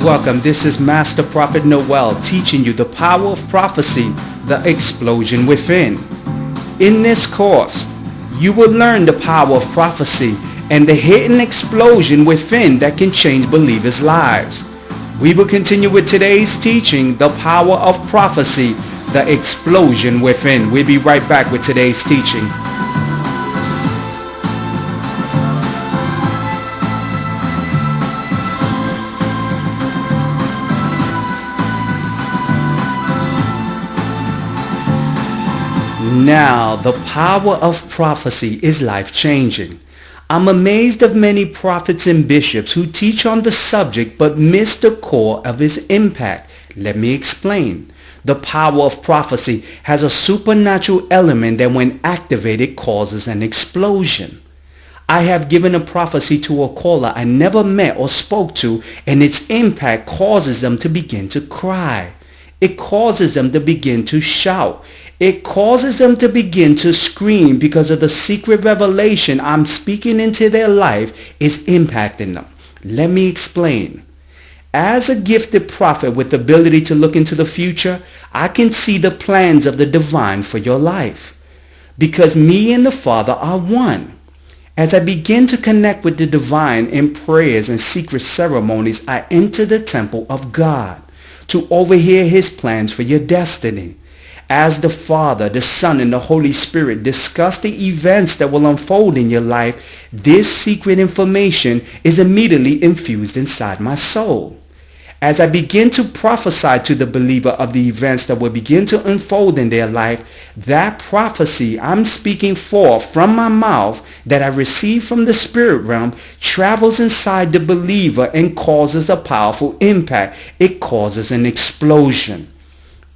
welcome. This is Master Prophet Noel teaching you the power of prophecy, the explosion within. In this course, you will learn the power of prophecy and the hidden explosion within that can change believers' lives. We will continue with today's teaching, the power of prophecy, the explosion within. We'll be right back with today's teaching. Now, the power of prophecy is life-changing. I'm amazed of many prophets and bishops who teach on the subject but miss the core of its impact. Let me explain. The power of prophecy has a supernatural element that when activated causes an explosion. I have given a prophecy to a caller I never met or spoke to, and its impact causes them to begin to cry. It causes them to begin to shout. It causes them to begin to scream because of the secret revelation I'm speaking into their life is impacting them. Let me explain. As a gifted prophet with the ability to look into the future, I can see the plans of the divine for your life. Because me and the Father are one. As I begin to connect with the divine in prayers and secret ceremonies, I enter the temple of God to overhear his plans for your destiny. As the Father, the Son, and the Holy Spirit discuss the events that will unfold in your life, this secret information is immediately infused inside my soul. As I begin to prophesy to the believer of the events that will begin to unfold in their life, that prophecy I'm speaking forth from my mouth that I receive from the spirit realm travels inside the believer and causes a powerful impact. It causes an explosion.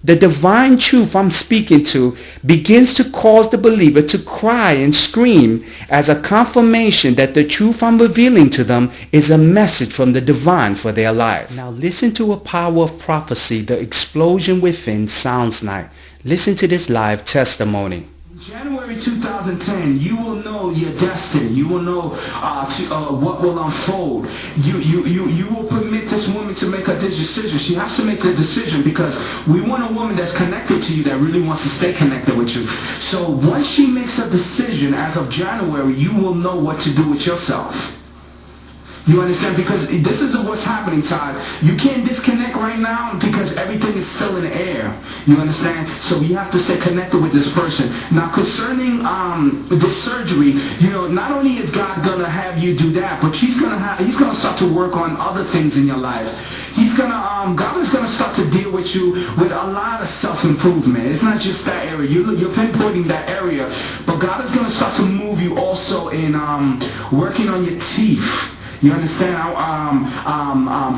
The divine truth I'm speaking to begins to cause the believer to cry and scream as a confirmation that the truth I'm revealing to them is a message from the divine for their life. Now listen to a power of prophecy the explosion within sounds like. Listen to this live testimony. January 2010, you will know your destiny. You will know what will unfold. You will permit this woman to make a decision. She has to make a decision because we want a woman that's connected to you, that really wants to stay connected with you. So once she makes a decision as of January, you will know what to do with yourself. You understand? Because this is what's happening, Todd. You can't disconnect right now because everything is still in the air. You understand? So you have to stay connected with this person. Now, concerning this surgery, not only is God gonna have you do that, but He's gonna start to work on other things in your life. God is gonna start to deal with you with a lot of self-improvement. It's not just that area. You're pinpointing that area, but God is gonna start to move you also in working on your teeth. You understand?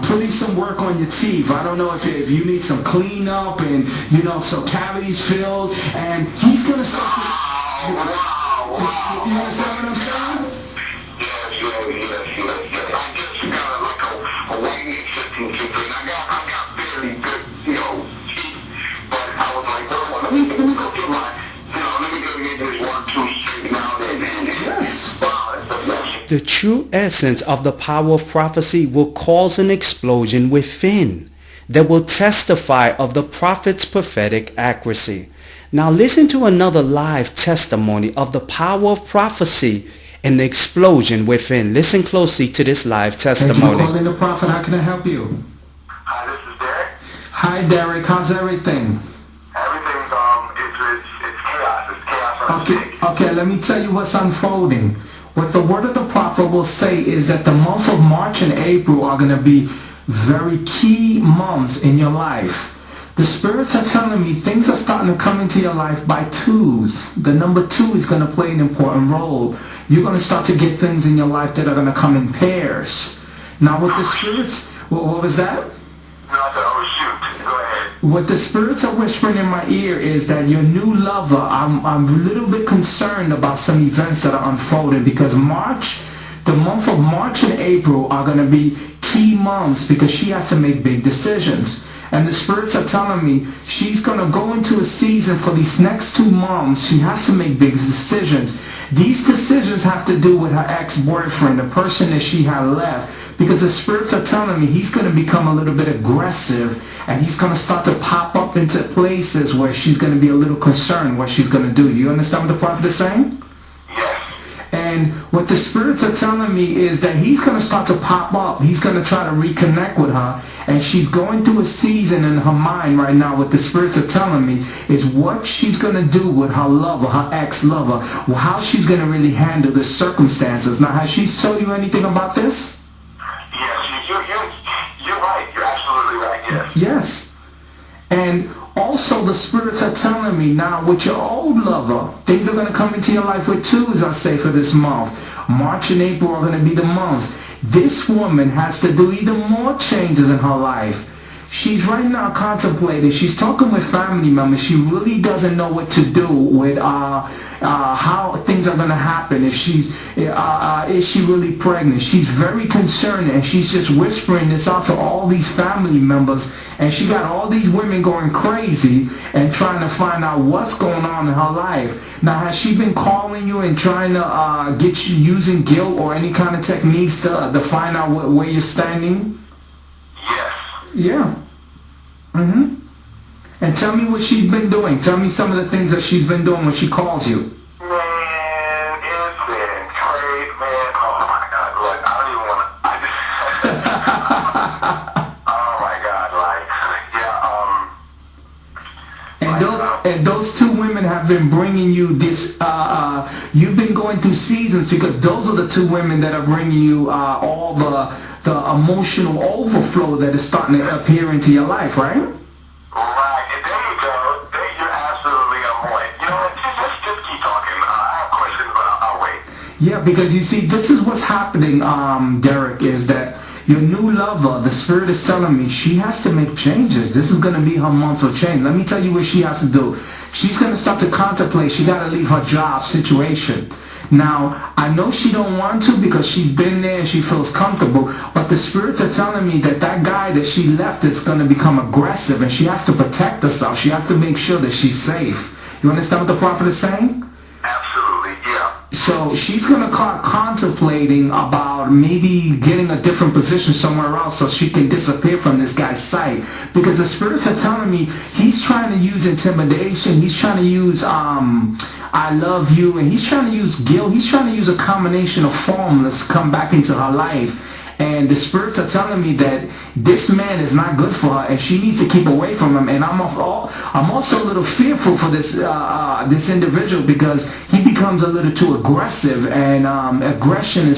Putting some work on your teeth. I don't know if you need some cleanup and, some cavities filled. And He's going to start to... You understand what I'm saying? Yes. I just got like a waiting system to thing. I got very good, teeth. But I was like, let me go through let me get this 1, 2 straight now and yes. The true essence of the power of prophecy will cause an explosion within that will testify of the prophet's prophetic accuracy. Now listen to another live testimony of the power of prophecy and the explosion within. Listen closely to this live testimony. Thank you for calling the prophet. How can I help you? Hi, this is Derek. Hi, Derek. How's everything? Everything's it's chaos. It's chaos. Okay, let me tell you what's unfolding. What the word of the prophet will say is that the month of March and April are going to be very key months in your life. The spirits are telling me things are starting to come into your life by twos. The number 2 is going to play an important role. You're going to start to get things in your life that are going to come in pairs. Now with the spirits, what was that? What the spirits are whispering in my ear is that your new lover, I'm a little bit concerned about some events that are unfolding because the month of March and April are going to be key months because she has to make big decisions. And the spirits are telling me she's going to go into a season for these next 2 months. She has to make big decisions. These decisions have to do with her ex-boyfriend, the person that she had left. Because the spirits are telling me he's going to become a little bit aggressive, and he's going to start to pop up into places where she's going to be a little concerned what she's going to do. You understand what the prophet is saying? And what the spirits are telling me is that he's going to start to pop up. He's going to try to reconnect with her. And she's going through a season in her mind right now. What the spirits are telling me is what she's going to do with her lover, her ex-lover. How she's going to really handle the circumstances. Now, has she told you anything about this? Yes, you're right. You're absolutely right, yes. Yes. And also the spirits are telling me now with your old lover, things are going to come into your life with 2s, I say, for this month. March and April are going to be the months. This woman has to do even more changes in her life. She's right now contemplating. She's talking with family members. She really doesn't know what to do with how things are going to happen. If is she really pregnant? She's very concerned, and she's just whispering this out to all these family members. And she got all these women going crazy and trying to find out what's going on in her life. Now, has she been calling you and trying to get you using guilt or any kind of techniques to find out where you're standing? Yes. Yeah. And tell me what she's been doing. Tell me some of the things that she's been doing when she calls you. Man, it's been crazy, man. Oh my God, look, I don't even want to. Oh my God, like, yeah, And those 2 women have been bringing you this. You've been going through seasons because those are the 2 women that are bringing you all the emotional overflow that is starting to appear into your life, right? right, and there you go. You're absolutely on point. You know what, just keep talking. I have questions, but I'll wait. Yeah, because you see, this is what's happening, Derek, is that your new lover, the spirit is telling me she has to make changes. This is going to be her month of change. Let me tell you what she has to do. She's going to start to contemplate. She got to leave her job situation. Now, I know she don't want to because she's been there and she feels comfortable, but the spirits are telling me that that guy that she left is going to become aggressive, and she has to protect herself. She has to make sure that she's safe. You understand what the prophet is saying? Absolutely, yeah. So she's going to start contemplating about maybe getting a different position somewhere else so she can disappear from this guy's sight. Because the spirits are telling me he's trying to use intimidation. He's trying to use I love you. And he's trying to use guilt. He's trying to use a combination of formulas to come back into her life. And the spirits are telling me that this man is not good for her, and she needs to keep away from him. And I'm also a little fearful for this this individual because he becomes a little too aggressive, and aggression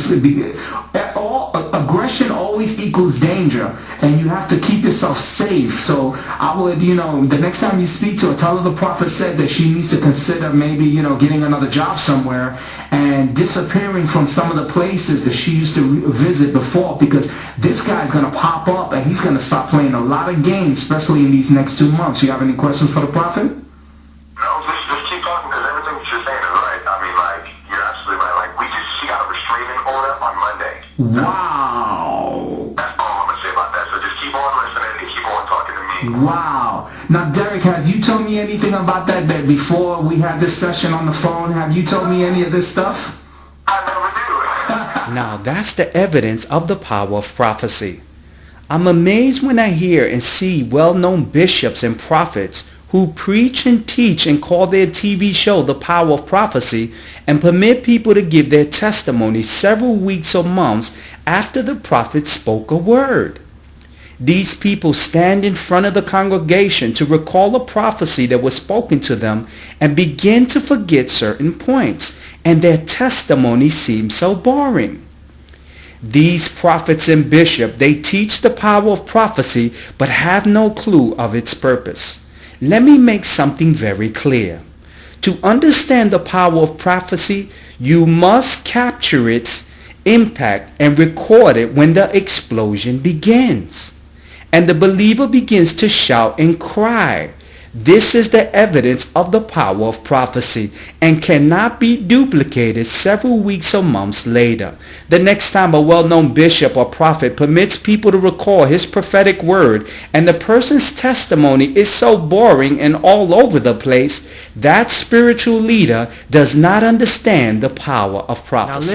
always equals danger, and you have to keep yourself safe. So I would, the next time you speak to her, tell her the prophet said that she needs to consider maybe, getting another job somewhere and disappearing from some of the places that she used to visit before, because this guy's going to pop up and he's going to start playing a lot of games, especially in these next 2 months. You have any questions for the prophet? No, just keep talking, because everything that you're saying is right. I mean, like, you're absolutely right. Like, she got a restraining order on Monday. Wow. That's all I'm going to say about that. So just keep on listening and keep on talking to me. Wow. Now, Derek, have you told me anything about that before we had this session on the phone? Have you told me any of this stuff? I never do. Now that's the evidence of the power of prophecy. I'm amazed when I hear and see well-known bishops and prophets who preach and teach and call their TV show The Power of Prophecy and permit people to give their testimony several weeks or months after the prophet spoke a word. These people stand in front of the congregation to recall a prophecy that was spoken to them and begin to forget certain points, and their testimony seems so boring. These prophets and bishops, they teach the power of prophecy but have no clue of its purpose. Let me make something very clear. To understand the power of prophecy, you must capture its impact and record it when the explosion begins, and the believer begins to shout and cry. This is the evidence of the power of prophecy and cannot be duplicated several weeks or months later. The next time a well-known bishop or prophet permits people to record his prophetic word and the person's testimony is so boring and all over the place, that spiritual leader does not understand the power of prophecy.